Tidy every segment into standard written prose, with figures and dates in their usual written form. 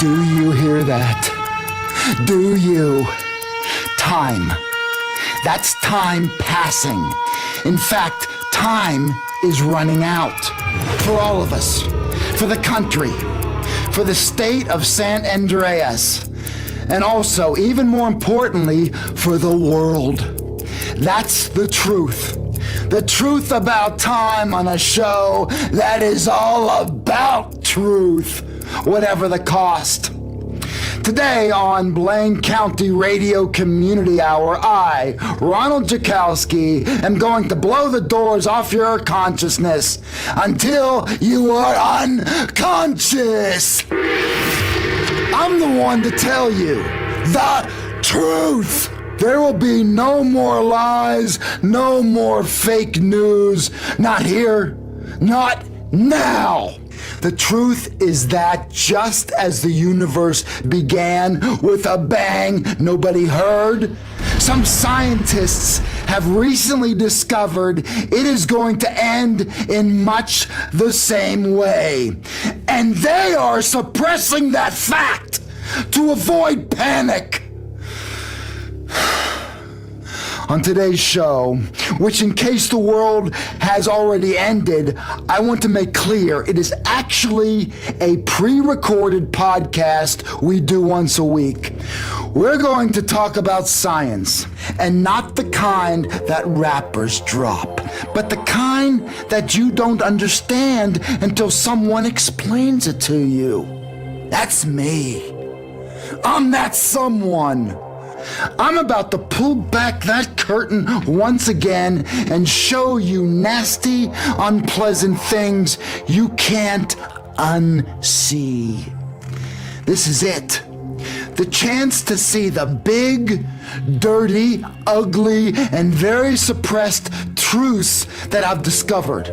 Do you hear that? Do you? Time. That's time passing. In fact, time is running out. For all of us. For the country. For the state of San Andreas. And also, even more importantly, for the world. That's the truth. The truth about time on a show that is all about truth, whatever the cost. Today on Blaine County Radio Community Hour, I, Ronald Jakowski, am going to blow the doors off your consciousness until you are unconscious. I'm the one to tell you the truth. There will be no more lies, no more fake news. Not here, not now. The truth is that just as the universe began with a bang nobody heard, some scientists have recently discovered it is going to end in much the same way. And they are suppressing that fact to avoid panic. On today's show, which in case the world has already ended, I want to make clear it is actually a pre-recorded podcast we do once a week. We're going to talk about science, and not the kind that rappers drop, but the kind that you don't understand until someone explains it to you. That's me. I'm that someone. I'm about to pull back that curtain once again and show you nasty, unpleasant things you can't unsee. This is it. The chance to see the big, dirty, ugly, and very suppressed truths that I've discovered.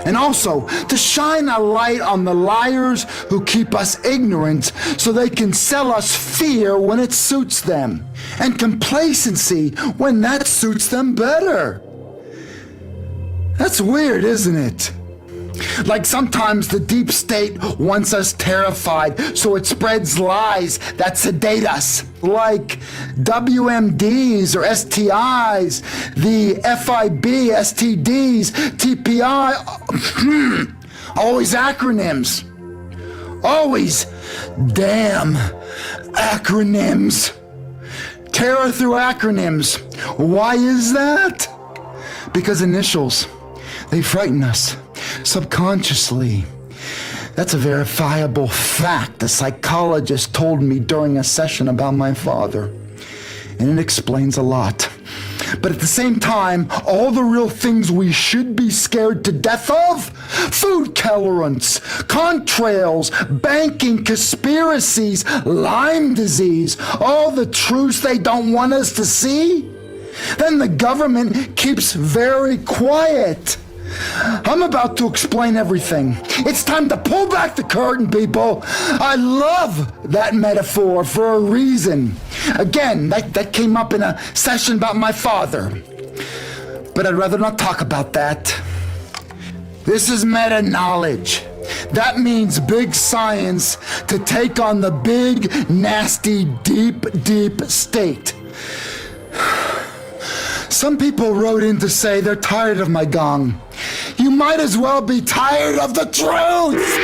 And also, to shine a light on the liars who keep us ignorant so they can sell us fear when it suits them, and complacency when that suits them better. That's weird, isn't it? Like sometimes the deep state wants us terrified, so it spreads lies that sedate us, like WMDs or STIs, the FIB, STDs, TPI, always acronyms. Always damn acronyms. Terror through acronyms. Why is that? Because initials, they frighten us. Subconsciously. That's a verifiable fact a psychologist told me during a session about my father. And it explains a lot. But at the same time, all the real things we should be scared to death of? Food colorants, contrails, banking conspiracies, Lyme disease, all the truths they don't want us to see? Then the government keeps very quiet. I'm about to explain everything. It's time to pull back the curtain, people. I love that metaphor for a reason. Again, that came up in a session about my father. But I'd rather not talk about that. This is meta-knowledge. That means big science to take on the big, nasty, deep, deep state. Some people wrote in to say they're tired of my gong. You might as well be tired of the truth!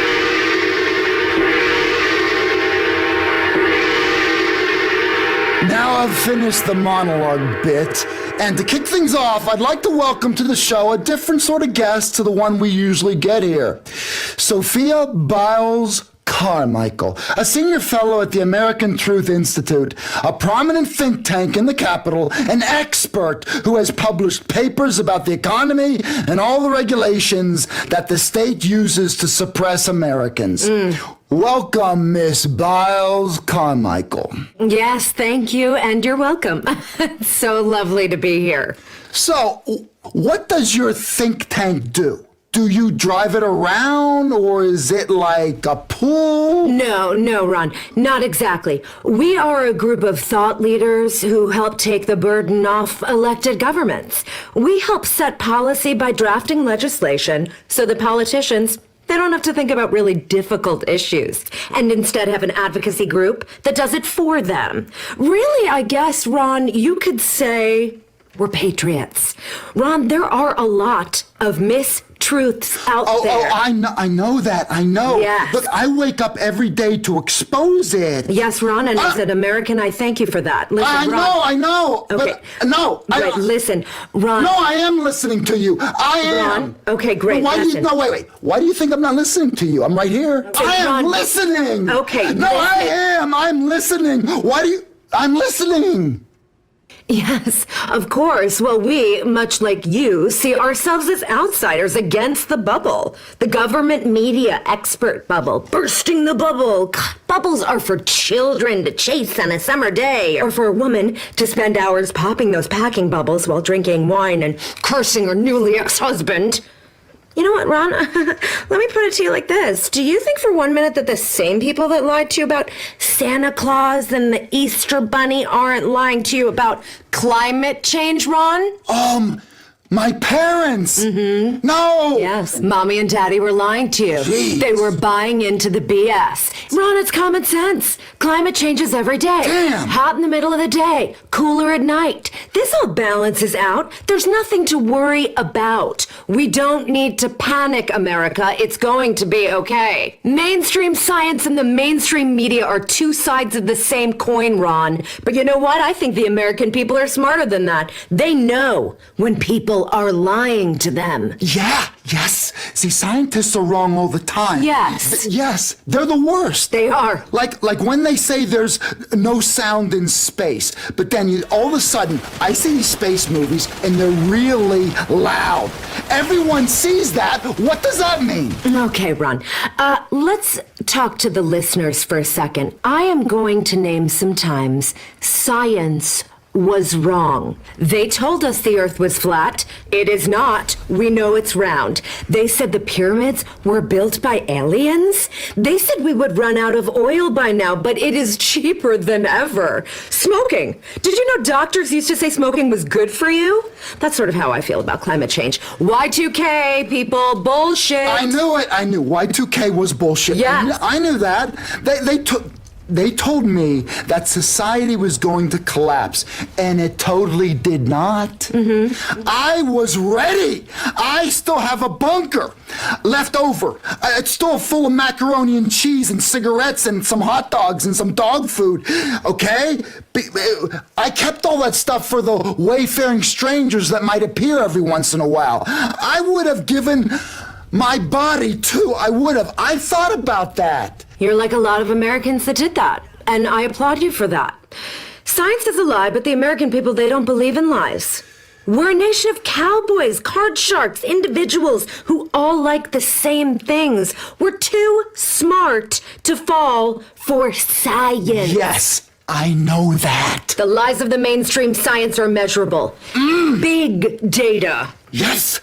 Now I've finished the monologue bit, and to kick things off, I'd like to welcome to the show a different sort of guest to the one we usually get here. Sophia Biles Carmichael, a senior fellow at the American Truth Institute, a prominent think tank in the Capitol, an expert who has published papers about the economy and all the regulations that the state uses to suppress Americans. Welcome, Miss Biles Carmichael. Yes, thank you, and you're welcome. It's so lovely to be here. So, what does your think tank do? Do you drive it around, or is it like a pool? No, Ron, not exactly. We are a group of thought leaders who help take the burden off elected governments. We help set policy by drafting legislation so the politicians They don't have to think about really difficult issues and instead have an advocacy group that does it for them. Really, I guess, Ron, you could say we're patriots. Ron, there are a lot of mistruths out there. I know that. I know. Yes. Look, I wake up every day to expose it. Yes, Ron, and as an American, I thank you for that. Listen, I know. Okay. But no. Right, listen, Ron. No, I am listening to you. I am. Ron, okay, great. Why listen. wait. Why do you think I'm not listening to you? I'm right here. Okay, I am Ron. listening. Okay, No, I am. I'm listening. I'm listening. Yes, of course. Well, we, much like you, see ourselves as outsiders against the bubble. The government media expert bubble. Bursting the bubble. God, bubbles are for children to chase on a summer day, or for a woman to spend hours popping those packing bubbles while drinking wine and cursing her newly ex-husband. You know what, Ron? Let me put it to you like this. Do you think for 1 minute that the same people that lied to you about Santa Claus and the Easter Bunny aren't lying to you about climate change, Ron? My parents. Mm-hmm. No. Yes, Mommy and Daddy were lying to you. Jeez. They were buying into the BS. Ron, it's common sense. Climate changes every day. Damn. Hot in the middle of the day, cooler at night. This all balances out. There's nothing to worry about. We don't need to panic, America. It's going to be okay. Mainstream science and the mainstream media are two sides of the same coin, Ron. But you know what? I think the American people are smarter than that. They know when people are lying to them. Yes. See, scientists are wrong all the time. Yes. Yes, they're the worst. They are. Like when they say there's no sound in space, but then all of a sudden, I see these space movies and they're really loud. Everyone sees that. What does that mean? Okay, Ron. Let's talk to the listeners for a second. I am going to name some times science was wrong. They told us the earth was flat. It is not. We know it's round. They said the pyramids were built by aliens. They said we would run out of oil by now, but it is cheaper than ever. Smoking. Did you know doctors used to say smoking was good for you? That's sort of how I feel about climate change. Y2K, people, bullshit. I knew it. I knew Y2K was bullshit. Yes. I knew that. They told me that society was going to collapse, and it totally did not. Mm-hmm. I was ready. I still have a bunker left over. It's still full of macaroni and cheese and cigarettes and some hot dogs and some dog food, okay? I kept all that stuff for the wayfaring strangers that might appear every once in a while. I would have given my body too. I would have. I thought about that. You're like a lot of Americans that did that, and I applaud you for that. Science is a lie, but the American people, they don't believe in lies. We're a nation of cowboys, card sharks, individuals who all like the same things. We're too smart to fall for science. Yes, I know that. The lies of the mainstream science are measurable. Big data. Yes.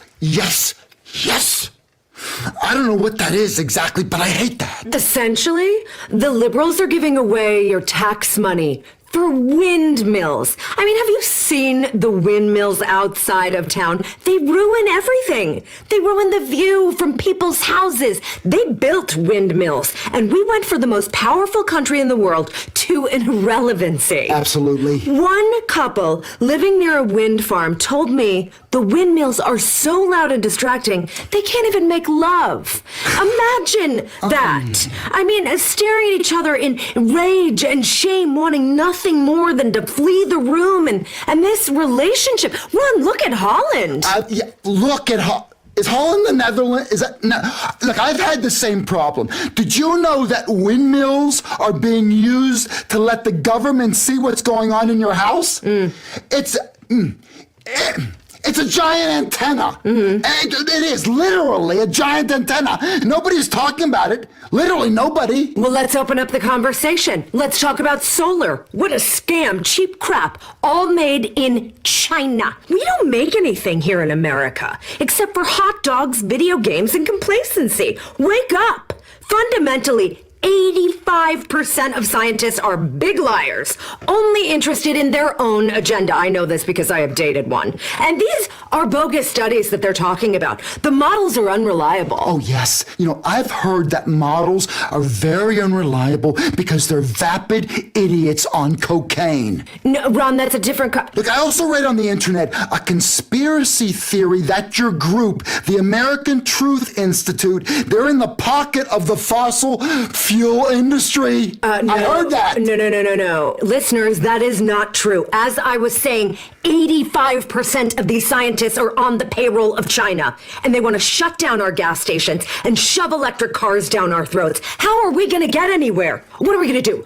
I don't know what that is exactly, but I hate that. Essentially, the liberals are giving away your tax money for windmills. I mean, have you seen the windmills outside of town? They ruin everything. They ruin the view from people's houses. They built windmills, and we went for the most powerful country in the world to irrelevancy. Absolutely. One couple living near a wind farm told me the windmills are so loud and distracting, they can't even make love. Imagine that. I mean, staring at each other in rage and shame, wanting nothing more than to flee the room and this relationship. Ron, look at Holland. Look at Holland. Is Holland the Netherlands? Is that no? Look, I've had the same problem. Did you know that windmills are being used to let the government see what's going on in your house? It's a giant antenna. Mm-hmm. It is literally a giant antenna. Nobody's talking about it. Literally nobody. Well, let's open up the conversation. Let's talk about solar. What a scam, cheap crap, all made in China. We don't make anything here in America, except for hot dogs, video games, and complacency. Wake up. Fundamentally, 85% of scientists are big liars, only interested in their own agenda. I know this because I have dated one. And these are bogus studies that they're talking about. The models are unreliable. Oh, yes. I've heard that models are very unreliable because they're vapid idiots on cocaine. No, Ron, that's a different... Look, I also read on the internet a conspiracy theory that your group, the American Truth Institute, they're in the pocket of the fossil fuel industry. No, I heard that. No. Listeners, that is not true. As I was saying, 85% of these scientists are on the payroll of China, and they want to shut down our gas stations and shove electric cars down our throats. How are we going to get anywhere? What are we going to do?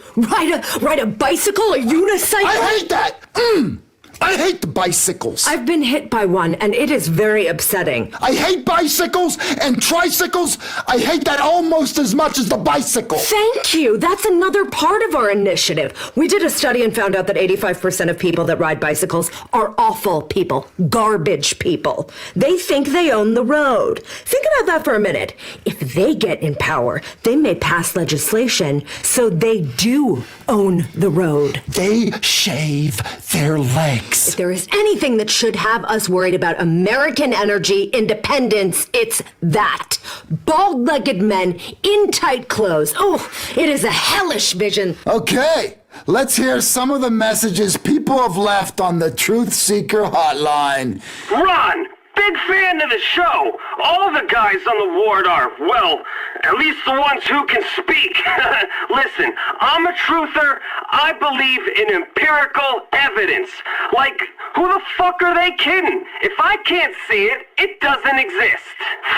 Ride a bicycle, a unicycle? I hate that. I hate the bicycles. I've been hit by one, and it is very upsetting. I hate bicycles and tricycles. I hate that almost as much as the bicycle. Thank you. That's another part of our initiative. We did a study and found out that 85% of people that ride bicycles are awful people, garbage people. They think they own the road. Think about that for a minute. If they get in power, they may pass legislation so they do own the road. They shave their legs. If there is anything that should have us worried about American energy independence, it's that. Bald-legged men in tight clothes. Oh, it is a hellish vision. Okay, let's hear some of the messages people have left on the Truth Seeker hotline. Ron, big fan of the show. All the guys on the ward are, well, at least the ones who can speak. Listen, I'm a truther. I believe in empirical evidence. Like, who the fuck are they kidding? If I can't see it, it doesn't exist.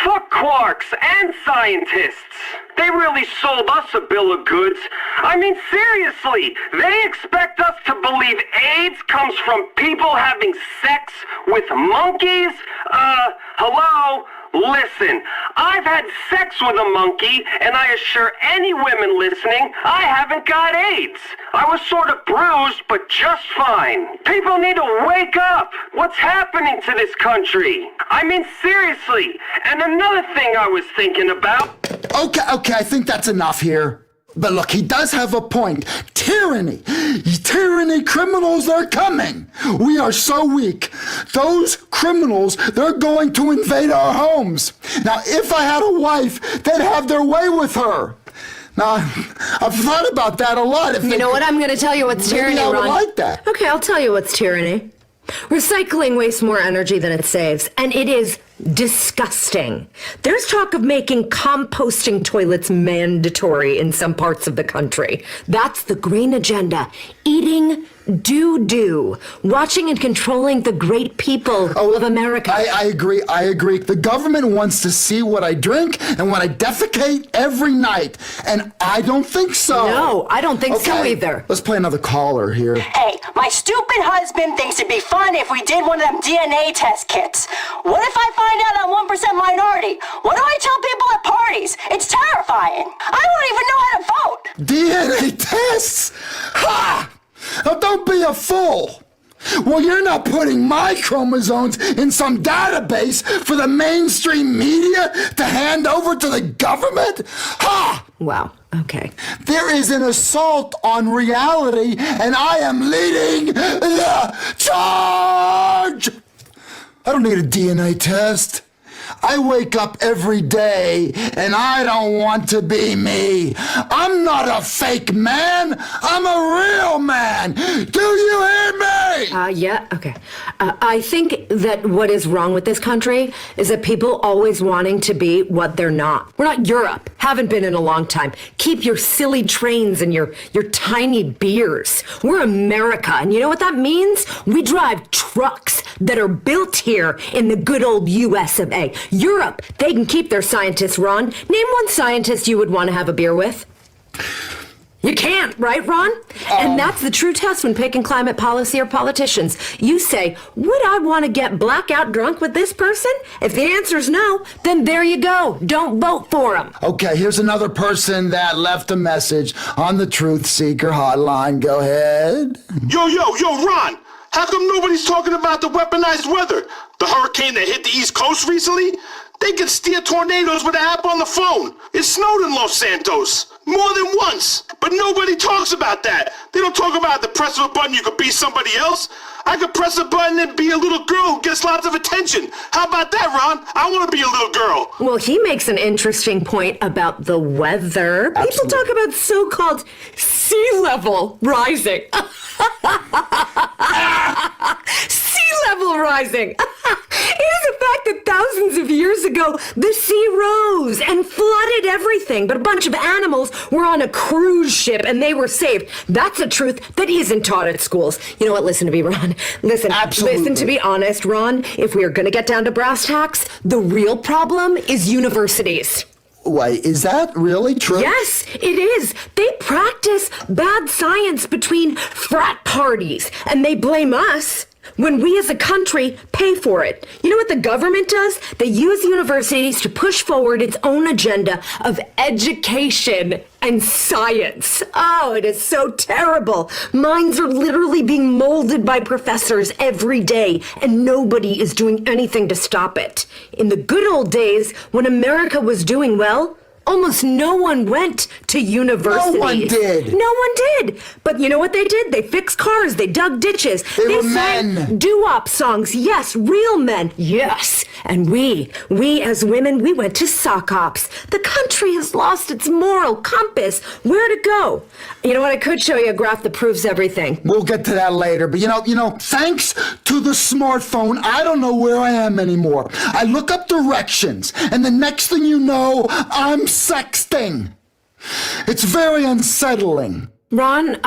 Fuck quarks and scientists. They really sold us a bill of goods. I mean, seriously, they expect us to believe AIDS comes from people having sex with monkeys? Hello? Listen, I've had sex with a monkey, and I assure any women listening, I haven't got AIDS. I was sort of bruised, but just fine. People need to wake up. What's happening to this country? I mean, seriously. And another thing I was thinking about... Okay, I think that's enough here. But look, he does have a point. Tyranny, criminals are coming. We are so weak. Those criminals, they're going to invade our homes. Now, if I had a wife, they'd have their way with her. Now, I've thought about that a lot. You know what? I'm going to tell you what's tyranny, I would Ron. like that. Okay, I'll tell you what's tyranny. Recycling wastes more energy than it saves, and it is disgusting. There's talk of making composting toilets mandatory in some parts of the country. That's the green agenda. Eating doo-doo. Watching and controlling the great people of America. I agree. The government wants to see what I drink and what I defecate every night. And I don't think so. No, I don't think so either. Let's play another caller here. Hey, my stupid husband thinks it'd be fun if we did one of them DNA test kits. What if I find out I'm 1% minority? What do I tell people at parties? It's terrifying. I won't even know how to vote. DNA tests? Ha! Now don't be a fool. Well, you're not putting my chromosomes in some database for the mainstream media to hand over to the government? Ha! Wow, okay. There is an assault on reality, and I am leading the charge! I don't need a DNA test. I wake up every day, and I don't want to be me. I'm not a fake man. I'm a real man. Do you hear me? Yeah, okay. I think that what is wrong with this country is that people always wanting to be what they're not. We're not Europe. Haven't been in a long time. Keep your silly trains and your tiny beers. We're America, and you know what that means? We drive trucks that are built here in the good old US of A. Europe, they can keep their scientists, Ron. Name one scientist you would want to have a beer with. You can't, right, Ron? And that's the true test when picking climate policy or politicians. You say, would I want to get blackout drunk with this person? If the answer is no, then there you go. Don't vote for him. Okay, here's another person that left a message on the Truth Seeker hotline. Go ahead. Yo, Ron! How come nobody's talking about the weaponized weather? The hurricane that hit the East Coast recently? They can steer tornadoes with an app on the phone. It snowed in Los Santos. more than once. But nobody talks about that. They don't talk about the press of a button you could be somebody else. I could press a button and be a little girl who gets lots of attention. How about that, Ron? I want to be a little girl. Well, he makes an interesting point about the weather. People talk about so-called sea level rising. Sea level rising. It is a fact that thousands of years ago, the sea rose and flooded everything, but a bunch of animals were on a cruise ship and they were saved. That's a truth that isn't taught at schools. You know what? Listen to me, Ron. Listen, to be honest, Ron, if we are going to get down to brass tacks, the real problem is universities. Wait, is that really true? Yes, it is. They practice bad science between frat parties, and they blame us when we as a country pay for it. You know what the government does? They use universities to push forward its own agenda of education and science. Oh, it is so terrible. Minds are literally being molded by professors every day, and nobody is doing anything to stop it. In the good old days, when America was doing well, almost no one went to universities. No one did. No one did. But you know what they did? They fixed cars. They dug ditches. They were sang men. doo-wop songs. Yes, real men. Yes. And we as women, we went to sock ops. The country has lost its moral compass. Where to go? You know what? I could show you a graph that proves everything. We'll get to that later. But you know, thanks to the smartphone, I don't know where I am anymore. I look up directions, and the next thing you know, I'm sexting. It's very unsettling. Ron,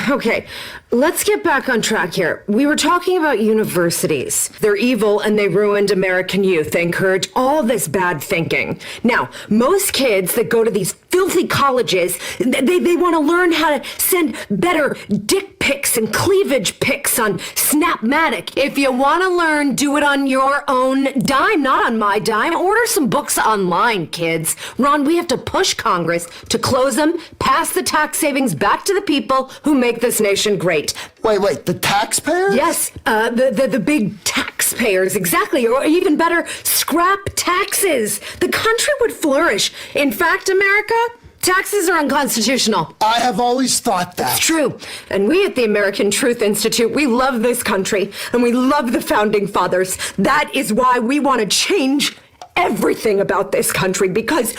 okay, let's get back on track here. We were talking about universities. They're evil and they ruined American youth. They encourage all this bad thinking. Now, most kids that go to these filthy colleges, they want to learn how to send better dick pics and cleavage pics on Snapmatic. If you want to learn, do it on your own dime, not on my dime. Order some books online, kids. Ron, we have to push Congress to close them, pass the tax savings back to the people who make this nation great. Wait, the taxpayers? Yes, the big taxpayers, exactly. Or even better, scrap taxes. The country would flourish. In fact, America, taxes are unconstitutional. I have always thought that. It's true. And we at the American Truth Institute, we love this country and we love the founding fathers. That is why we want to change everything about this country because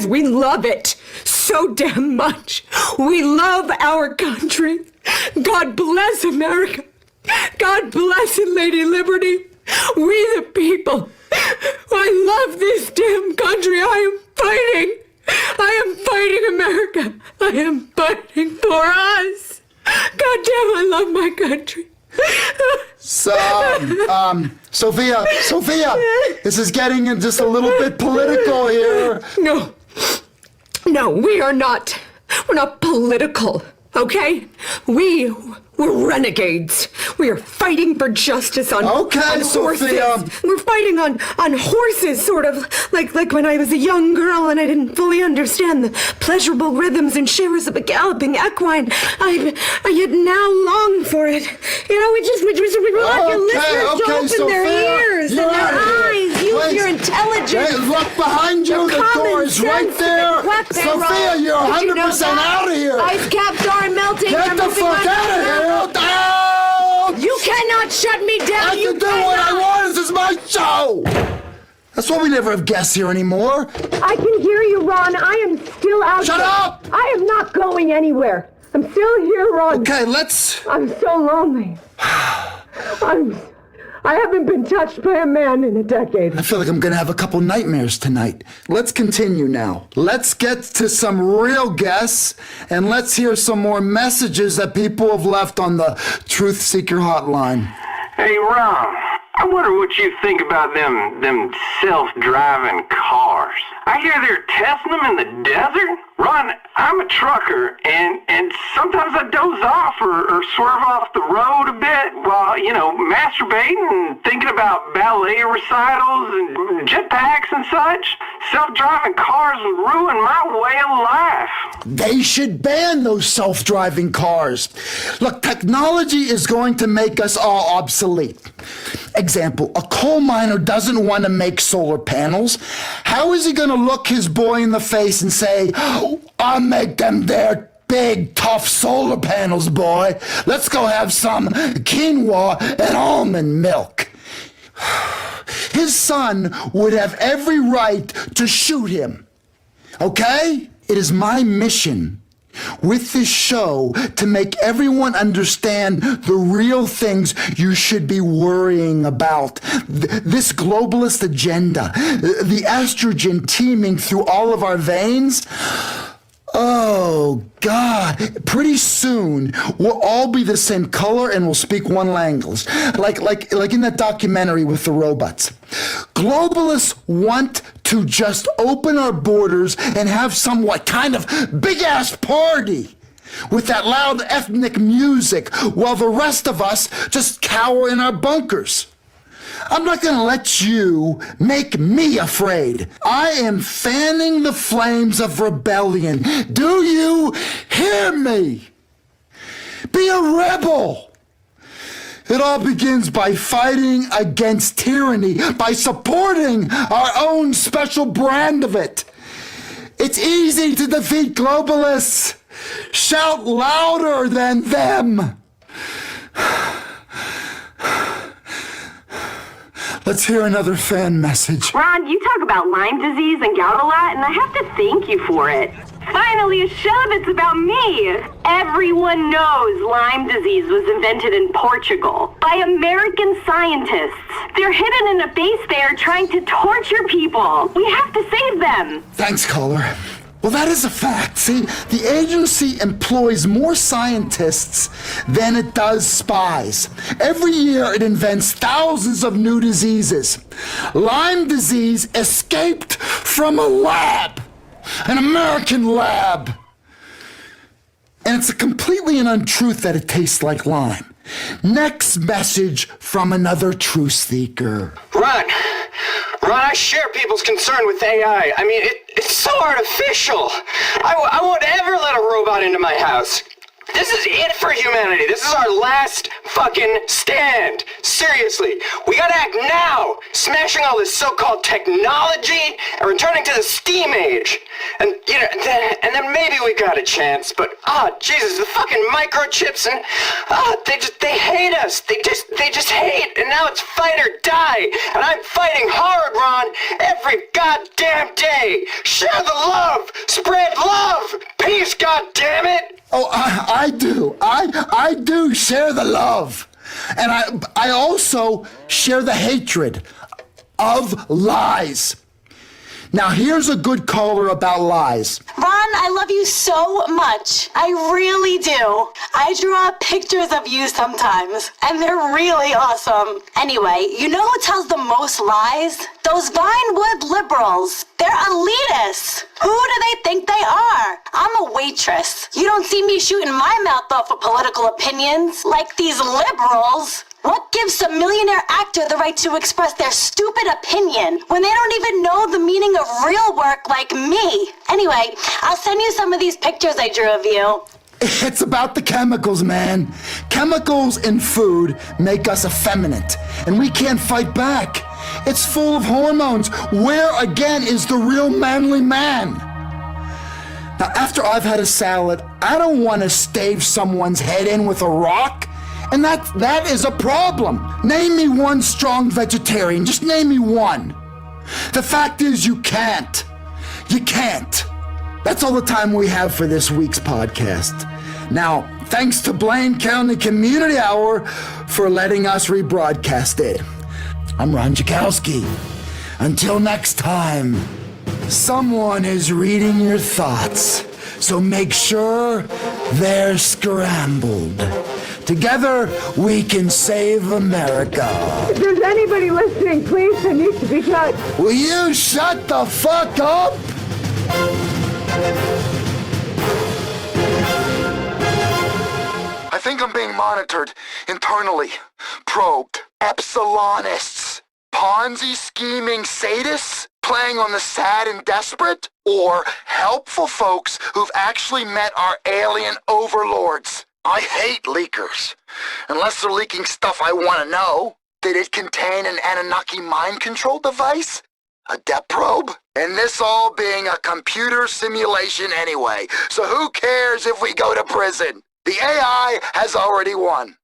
we love it so damn much. We love our country. God bless America. God bless it, Lady Liberty. We the people. I love this damn country. I am fighting America. I am fighting for us. God damn, I love my country. So, Sophia, this is getting just a little bit political here. No, we are not. We're not political, okay? We're renegades. We are fighting for justice on horses. Sophia. We're fighting on horses, sort of like when I was a young girl and I didn't fully understand the pleasurable rhythms and shivers of a galloping equine. I yet now long for it. You know, we want your listeners to open Sophia, their ears and their eyes. Use your intelligence. Hey, look behind you. The door is right there. Sophia, you're 100% out of here. Ice caps are melting. Get the fuck out of here. Down! You cannot shut me down. I can do what I want. This is my show. That's why we never have guests here anymore. I can hear you, Ron. I am still out Shut there. up! I am not going anywhere. I'm still here, Ron. Okay, let's... I'm so lonely. I haven't been touched by a man in a decade. I feel like I'm gonna have a couple nightmares tonight. Let's continue now. Let's get to some real guests, and let's hear some more messages that people have left on the Truth Seeker hotline. Hey, Ron, I wonder what you think about them self-driving cars. I hear they're testing them in the desert. Ron, I'm a trucker, and sometimes I doze off or swerve off the road a bit while, masturbating and thinking about ballet recitals and jetpacks and such. Self-driving cars would ruin my way of life. They should ban those self-driving cars. Look, technology is going to make us all obsolete. Example, a coal miner doesn't want to make solar panels. How is he going to look his boy in the face and say, I'll make them there big, tough solar panels, boy. Let's go have some quinoa and almond milk. His son would have every right to shoot him. Okay? It is my mission with this show to make everyone understand the real things you should be worrying about. This globalist agenda, the estrogen teeming through all of our veins. Oh, God. Pretty soon, we'll all be the same color and we'll speak one language. Like in that documentary with the robots. Globalists want to just open our borders and have some kind of big-ass party with that loud ethnic music while the rest of us just cower in our bunkers. I'm not going to let you make me afraid. I am fanning the flames of rebellion. Do you hear me? Be a rebel. It all begins by fighting against tyranny, by supporting our own special brand of it. It's easy to defeat globalists. Shout louder than them. Let's hear another fan message. Ron, you talk about Lyme disease and gout a lot, and I have to thank you for it. Finally, a show that's about me. Everyone knows Lyme disease was invented in Portugal by American scientists. They're hidden in a base there trying to torture people. We have to save them. Thanks, caller. Well, that is a fact. See, the agency employs more scientists than it does spies. Every year it invents thousands of new diseases. Lyme disease escaped from a lab, an American lab. And it's a completely an untruth that it tastes like lime. Next message from another truth seeker. Ron, I share people's concern with AI. I mean, it's so artificial. I won't ever let a robot into my house. This is it for humanity. This is our last fucking stand. Seriously, we gotta act now. Smashing all this so-called technology and returning to the STEAM age. And, you know, then maybe we got a chance. But, Jesus, the fucking microchips and, they hate us. They just hate. And now it's fight or die. And I'm fighting hard, Ron, every goddamn day. Share the love. Spread love. Peace, goddammit. Oh, I do. I do share the love. And I also share the hatred of lies. Now, here's a good caller about lies. Ron, I love you so much. I really do. I draw pictures of you sometimes, and they're really awesome. Anyway, you know who tells the most lies? Those Vinewood liberals. They're elitists. Who do they think they are? I'm a waitress. You don't see me shooting my mouth off for political opinions like these liberals. What gives a millionaire actor the right to express their stupid opinion when they don't even know the meaning of real work like me? Anyway, I'll send you some of these pictures I drew of you. It's about the chemicals, man. Chemicals in food make us effeminate, and we can't fight back. It's full of hormones. Where, again, is the real manly man? Now, after I've had a salad, I don't want to stave someone's head in with a rock. And that is a problem. Name me one strong vegetarian. Just name me one. The fact is, you can't. You can't. That's all the time we have for this week's podcast. Now, thanks to Blaine County Community Hour for letting us rebroadcast it. I'm Ron Jakowski. Until next time, someone is reading your thoughts, so make sure they're scrambled. Together, we can save America. If there's anybody listening, please, I need to be shut. Will you shut the fuck up? I think I'm being monitored internally. Probed. Epsilonists. Ponzi scheming sadists playing on the sad and desperate? Or helpful folks who've actually met our alien overlords? I hate leakers. Unless they're leaking stuff I want to know. Did it contain an Anunnaki mind control device? A depth probe? And this all being a computer simulation anyway, so who cares if we go to prison? The AI has already won.